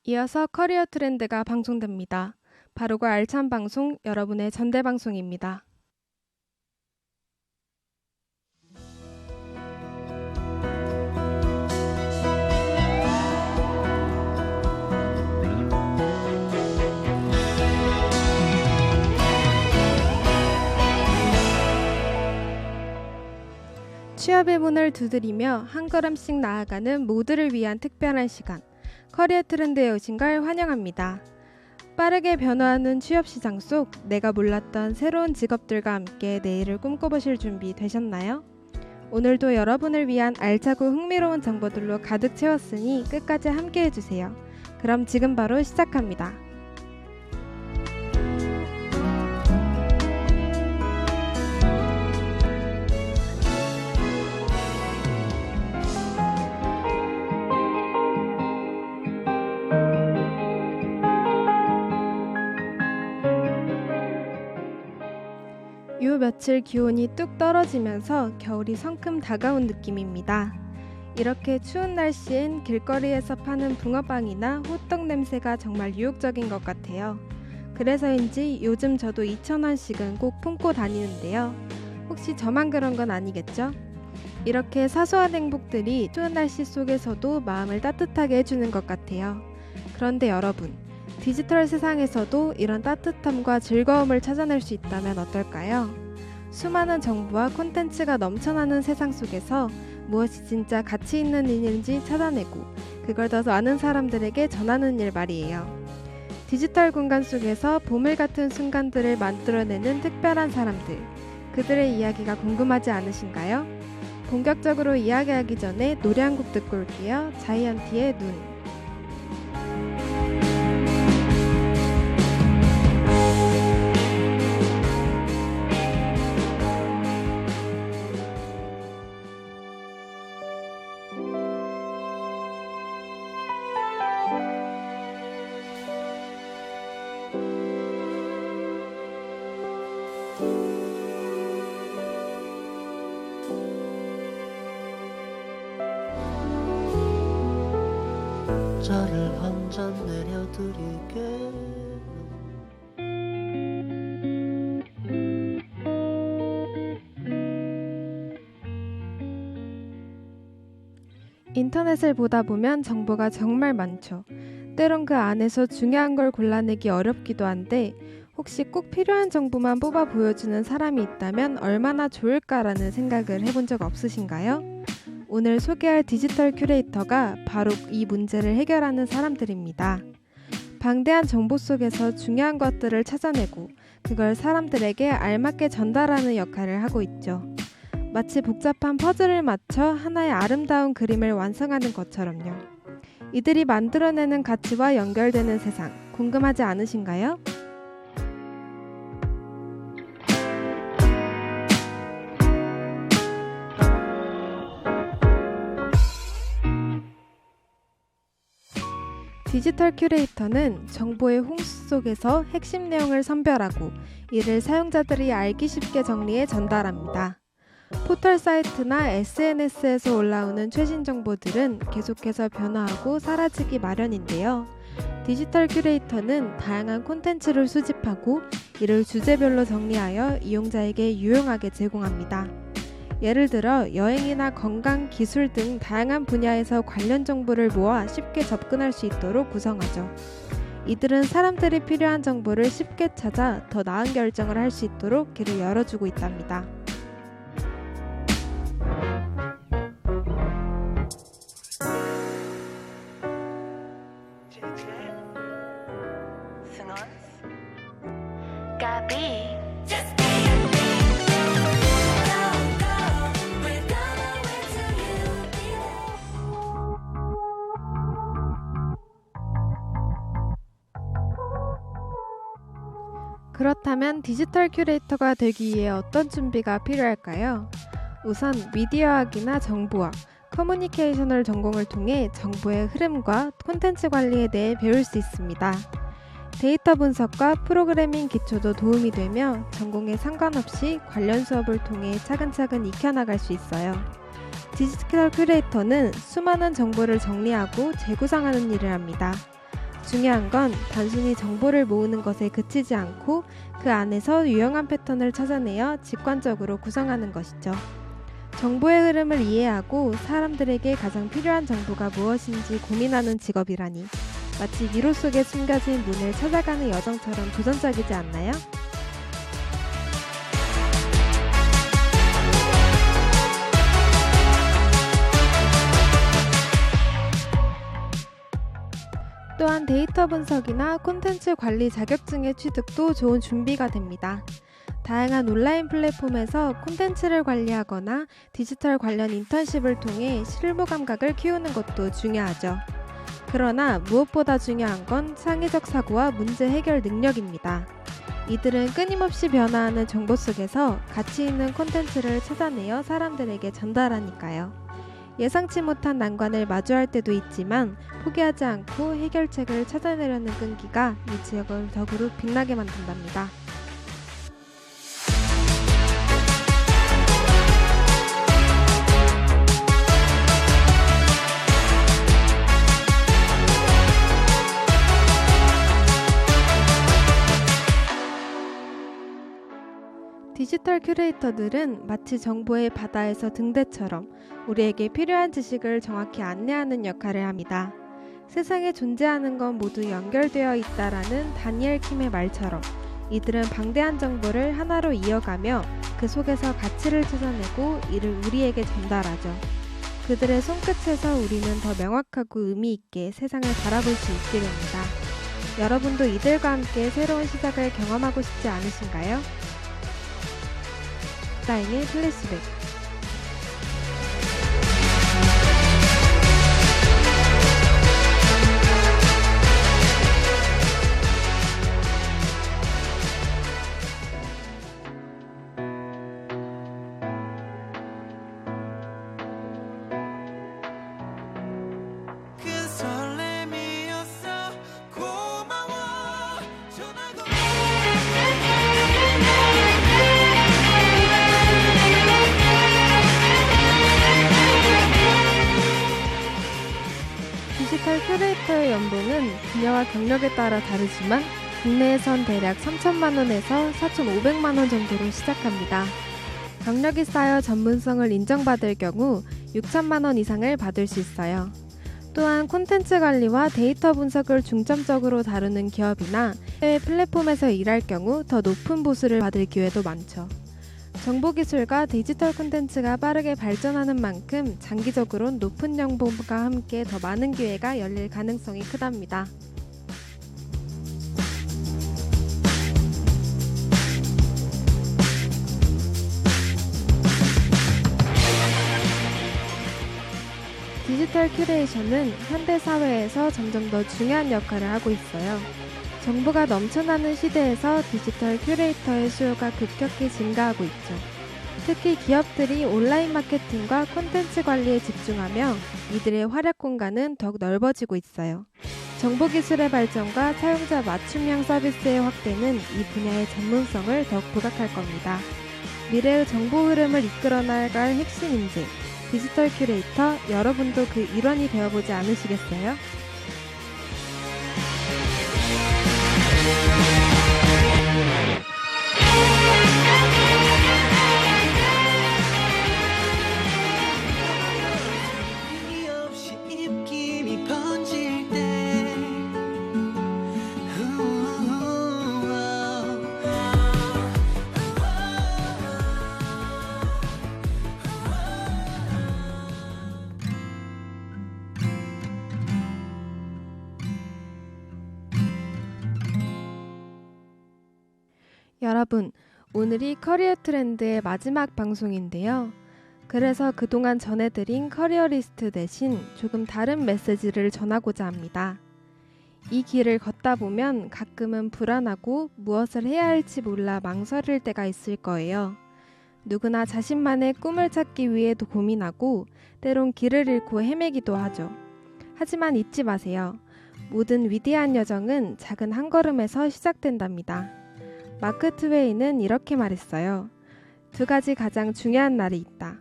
이어서 커리어 트렌드가 방송됩니다. 바로고 알찬 방송, 여러분의 전대 방송입니다. 취업의 문을 두드리며 한 걸음씩 나아가는 모두를 위한 특별한 시간, 커리어 트렌드에 오신 걸 환영합니다. 빠르게 변화하는 취업시장 속 내가 몰랐던 새로운 직업들과 함께 내일을 꿈꿔보실 준비 되셨나요? 오늘도 여러분을 위한 알차고 흥미로운 정보들로 가득 채웠으니 끝까지 함께 해주세요. 그럼 지금 바로 시작합니다. 요 며칠 기온이 뚝 떨어지면서 겨울이 성큼 다가온 느낌입니다. 이렇게 추운 날씨엔 길거리에서 파는 붕어빵이나 호떡 냄새가 정말 유혹적인 것 같아요. 그래서인지 요즘 저도 2,000원씩은 꼭 품고 다니는데요. 혹시 저만 그런 건 아니겠죠? 이렇게 사소한 행복들이 추운 날씨 속에서도 마음을 따뜻하게 해주는 것 같아요. 그런데 여러분, 디지털 세상에서도 이런 따뜻함과 즐거움을 찾아낼 수 있다면 어떨까요? 수많은 정보와 콘텐츠가 넘쳐나는 세상 속에서 무엇이 진짜 가치 있는 일인지 찾아내고 그걸 더 많은 사람들에게 전하는 일 말이에요. 디지털 공간 속에서 보물 같은 순간들을 만들어내는 특별한 사람들, 그들의 이야기가 궁금하지 않으신가요? 본격적으로 이야기하기 전에 노래 한 곡 듣고 올게요. 자이언티의 눈. 저를 한 잔 내려드리게. 인터넷을 보다 보면 정보가 정말 많죠. 때론 그 안에서 중요한 걸 골라내기 어렵기도 한데 혹시 꼭 필요한 정보만 뽑아 보여주는 사람이 있다면 얼마나 좋을까라는 생각을 해본 적 없으신가요? 오늘 소개할 디지털 큐레이터가 바로 이 문제를 해결하는 사람들입니다. 방대한 정보 속에서 중요한 것들을 찾아내고 그걸 사람들에게 알맞게 전달하는 역할을 하고 있죠. 마치 복잡한 퍼즐을 맞춰 하나의 아름다운 그림을 완성하는 것처럼요. 이들이 만들어내는 가치와 연결되는 세상, 궁금하지 않으신가요? 디지털 큐레이터는 정보의 홍수 속에서 핵심 내용을 선별하고 이를 사용자들이 알기 쉽게 정리해 전달합니다. 포털 사이트나 SNS에서 올라오는 최신 정보들은 계속해서 변화하고 사라지기 마련인데요. 디지털 큐레이터는 다양한 콘텐츠를 수집하고 이를 주제별로 정리하여 이용자에게 유용하게 제공합니다. 예를 들어 여행이나 건강, 기술 등 다양한 분야에서 관련 정보를 모아 쉽게 접근할 수 있도록 구성하죠. 이들은 사람들이 필요한 정보를 쉽게 찾아 더 나은 결정을 할 수 있도록 길을 열어주고 있답니다. 그렇다면 디지털 큐레이터가 되기 위해 어떤 준비가 필요할까요? 우선 미디어학이나 정보학, 커뮤니케이션을 전공을 통해 정보의 흐름과 콘텐츠 관리에 대해 배울 수 있습니다. 데이터 분석과 프로그래밍 기초도 도움이 되며 전공에 상관없이 관련 수업을 통해 차근차근 익혀나갈 수 있어요. 디지털 큐레이터는 수많은 정보를 정리하고 재구성하는 일을 합니다. 중요한 건 단순히 정보를 모으는 것에 그치지 않고 그 안에서 유용한 패턴을 찾아내어 직관적으로 구성하는 것이죠. 정보의 흐름을 이해하고 사람들에게 가장 필요한 정보가 무엇인지 고민하는 직업이라니 마치 미로 속에 숨겨진 문을 찾아가는 여정처럼 도전적이지 않나요? 또한 데이터 분석이나 콘텐츠 관리 자격증의 취득도 좋은 준비가 됩니다. 다양한 온라인 플랫폼에서 콘텐츠를 관리하거나 디지털 관련 인턴십을 통해 실무 감각을 키우는 것도 중요하죠. 그러나 무엇보다 중요한 건 창의적 사고와 문제 해결 능력입니다. 이들은 끊임없이 변화하는 정보 속에서 가치 있는 콘텐츠를 찾아내어 사람들에게 전달하니까요. 예상치 못한 난관을 마주할 때도 있지만 포기하지 않고 해결책을 찾아내려는 끈기가 이 지역을 더욱 빛나게 만든답니다. 디지털 큐레이터들은 마치 정보의 바다에서 등대처럼 우리에게 필요한 지식을 정확히 안내하는 역할을 합니다. 세상에 존재하는 건 모두 연결되어 있다라는 다니엘 킴의 말처럼 이들은 방대한 정보를 하나로 이어가며 그 속에서 가치를 찾아내고 이를 우리에게 전달하죠. 그들의 손끝에서 우리는 더 명확하고 의미 있게 세상을 바라볼 수 있게 됩니다. 여러분도 이들과 함께 새로운 시작을 경험하고 싶지 않으신가요? 다행의 플래시백. 디지털 큐레이터의 연봉은 분야와 경력에 따라 다르지만 국내에선 대략 3천만 원에서 4,500만 원 정도로 시작합니다. 경력이 쌓여 전문성을 인정받을 경우 6천만 원 이상을 받을 수 있어요. 또한 콘텐츠 관리와 데이터 분석을 중점적으로 다루는 기업이나 해외 플랫폼에서 일할 경우 더 높은 보수를 받을 기회도 많죠. 정보기술과 디지털 콘텐츠가 빠르게 발전하는 만큼 장기적으론 높은 연봉과 함께 더 많은 기회가 열릴 가능성이 크답니다. 디지털 큐레이션은 현대 사회에서 점점 더 중요한 역할을 하고 있어요. 정보가 넘쳐나는 시대에서 디지털 큐레이터의 수요가 급격히 증가하고 있죠. 특히 기업들이 온라인 마케팅과 콘텐츠 관리에 집중하며 이들의 활약 공간은 더욱 넓어지고 있어요. 정보기술의 발전과 사용자 맞춤형 서비스의 확대는 이 분야의 전문성을 더욱 부각할 겁니다. 미래의 정보 흐름을 이끌어 나갈 핵심 인재, 디지털 큐레이터, 여러분도 그 일원이 되어보지 않으시겠어요? 여러분, 오늘이 커리어 트렌드의 마지막 방송인데요. 그래서 그동안 전해드린 커리어 리스트 대신 조금 다른 메시지를 전하고자 합니다. 이 길을 걷다 보면 가끔은 불안하고 무엇을 해야 할지 몰라 망설일 때가 있을 거예요. 누구나 자신만의 꿈을 찾기 위해도 고민하고 때론 길을 잃고 헤매기도 하죠. 하지만 잊지 마세요. 모든 위대한 여정은 작은 한 걸음에서 시작된답니다. 마크 트웨이는 이렇게 말했어요. 2가지 가장 중요한 날이 있다.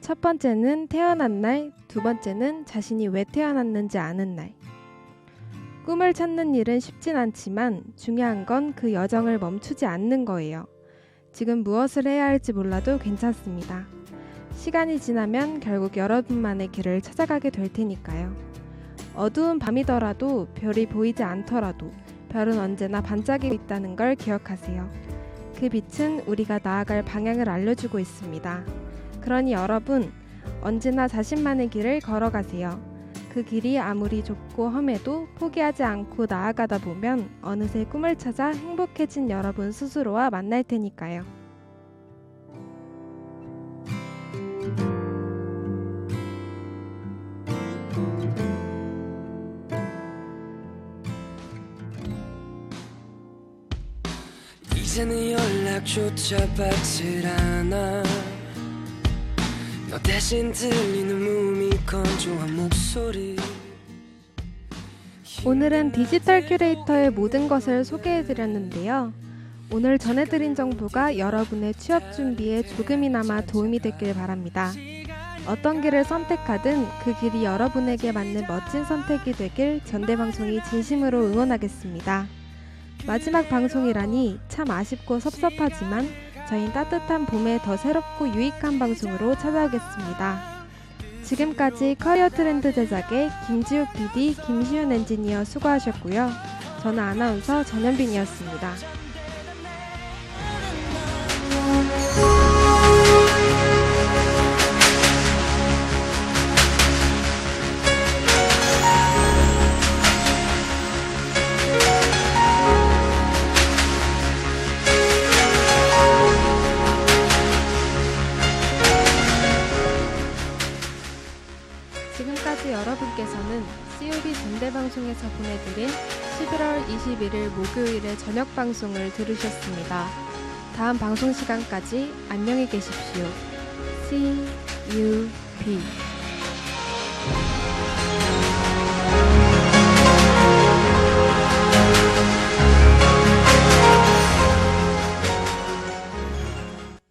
첫 번째는 태어난 날, 두 번째는 자신이 왜 태어났는지 아는 날. 꿈을 찾는 일은 쉽진 않지만 중요한 건 그 여정을 멈추지 않는 거예요. 지금 무엇을 해야 할지 몰라도 괜찮습니다. 시간이 지나면 결국 여러분만의 길을 찾아가게 될 테니까요. 어두운 밤이더라도 별이 보이지 않더라도 별은 언제나 반짝이고 있다는 걸 기억하세요. 그 빛은 우리가 나아갈 방향을 알려주고 있습니다. 그러니 여러분, 언제나 자신만의 길을 걸어가세요. 그 길이 아무리 좁고 험해도 포기하지 않고 나아가다 보면 어느새 꿈을 찾아 행복해진 여러분 스스로와 만날 테니까요. 이제는 연락조차 받질 않아. 너 대신 들리는 몸이 건조한 목소리. 오늘은 디지털 큐레이터의 모든 것을 소개해드렸는데요. 오늘 전해드린 정보가 여러분의 취업 준비에 조금이나마 도움이 됐길 바랍니다. 어떤 길을 선택하든 그 길이 여러분에게 맞는 멋진 선택이 되길 전대방송이 진심으로 응원하겠습니다. 마지막 방송이라니 참 아쉽고 섭섭하지만 저희는 따뜻한 봄에 더 새롭고 유익한 방송으로 찾아오겠습니다. 지금까지 커리어 트렌드 제작의 김지우 PD, 김시윤 엔지니어 수고하셨고요. 저는 아나운서 전현빈이었습니다. 지금까지 여러분께서는 COB 전대방송에서 보내드린 11월 21일 목요일의 저녁 방송을 들으셨습니다. 다음 방송 시간까지 안녕히 계십시오. CUB